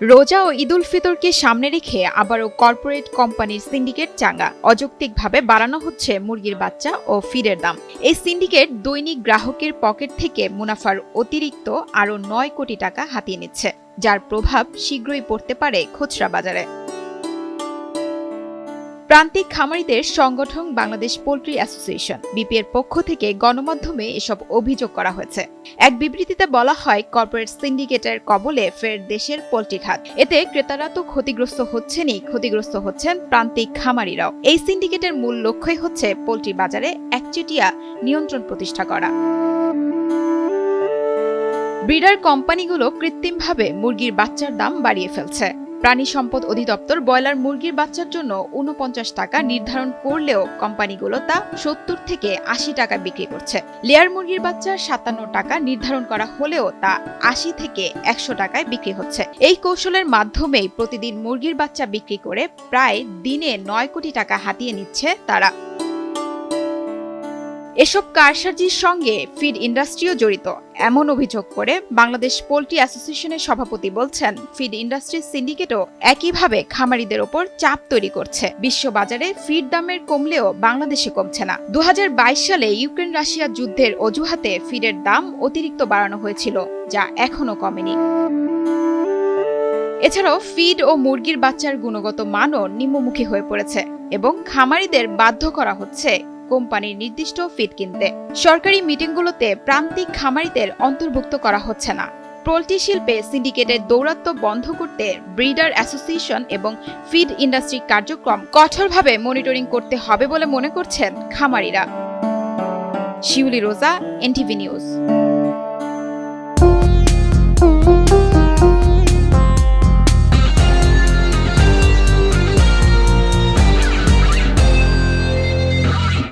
রোজা ও ঈদুল ফিতরকে সামনে রেখে আবারও কর্পোরেট কোম্পানির সিন্ডিকেট চাঙ্গা। অযৌক্তিকভাবে বাড়ানো হচ্ছে মুরগির বাচ্চা ও ফিডের দাম। এই সিন্ডিকেট দৈনিক গ্রাহকের পকেট থেকে মুনাফার অতিরিক্ত আরও ৯ কোটি টাকা হাতিয়ে নিচ্ছে, যার প্রভাব শীঘ্রই পড়তে পারে খুচরা বাজারে। প্রান্তিক খামারিদের সংগঠন বাংলাদেশ পোল্ট্রি অ্যাসোসিয়েশন বিপিএর পক্ষ থেকে গণমাধ্যমে এসব অভিযোগ করা হয়েছে। এক বিবৃতিতে বলা হয়, কর্পোরেট সিন্ডিকেটের কবলে ফের দেশের পোল্ট্রি খাত। এতে ক্রেতারা তো ক্ষতিগ্রস্ত হচ্ছেনই, ক্ষতিগ্রস্ত হচ্ছেন প্রান্তিক খামারিরাও। এই সিন্ডিকেটের মূল লক্ষ্যই হচ্ছে পোল্ট্রি বাজারে একচেটিয়া নিয়ন্ত্রণ প্রতিষ্ঠা করা। ব্রিডার কোম্পানিগুলো কৃত্রিমভাবে মুরগির বাচ্চার দাম বাড়িয়ে ফেলছে। প্রাণী সম্পদ অধিদপ্তর ব্রয়লার মুরগির বাচ্চার জন্য ৪৯ টাকা নির্ধারণ করলেও কোম্পানিগুলো তা ৭০ থেকে ৮০ টাকা বিক্রি করছে। লেয়ার মুরগির বাচ্চা ৫৭ টাকা নির্ধারণ করা হলেও তা ৮০ থেকে ১০০ টাকায় বিক্রি হচ্ছে। এই কৌশলের মাধ্যমেই প্রতিদিন মুরগির বাচ্চা বিক্রি করে প্রায় দিনে ৯ কোটি টাকা হাতিয়ে নিচ্ছে তারা। এসব কারসাজির সঙ্গে ফিড ইন্ডাস্ট্রিও জড়িত এমন অভিযোগ করে বাংলাদেশ পোল্ট্রি অ্যাসোসিয়েশনের সভাপতি বলছেন, ফিড ইন্ডাস্ট্রির সিন্ডিকেটও একইভাবে খামারিদের ওপর চাপ তৈরি করছে। বিশ্ববাজারে ফিড দামের কমলেও বাংলাদেশে কমছে না। ২০২২ সালে ইউক্রেন রাশিয়া যুদ্ধের অজুহাতে ফিডের দাম অতিরিক্ত বাড়ানো হয়েছিল, যা এখনো কমেনি। এছাড়াও ফিড ও মুরগির বাচ্চার গুণগত মানও নিম্নমুখী হয়ে পড়েছে এবং খামারিদের বাধ্য করা হচ্ছে কোম্পানির নির্দিষ্ট ফিড কিনতে। সরকারি মিটিংগুলোতে প্রান্তিক খামারিদের অন্তর্ভুক্ত করা হচ্ছে না। পোল্ট্রি শিল্পে সিন্ডিকেটের দৌরাত্ম্য বন্ধ করতে ব্রিডার অ্যাসোসিয়েশন এবং ফিড ইন্ডাস্ট্রি কার্যক্রম কঠোরভাবে মনিটরিং করতে হবে বলে মনে করছেন খামারিরা। শিউলি রোজা, এনটিভি নিউজ।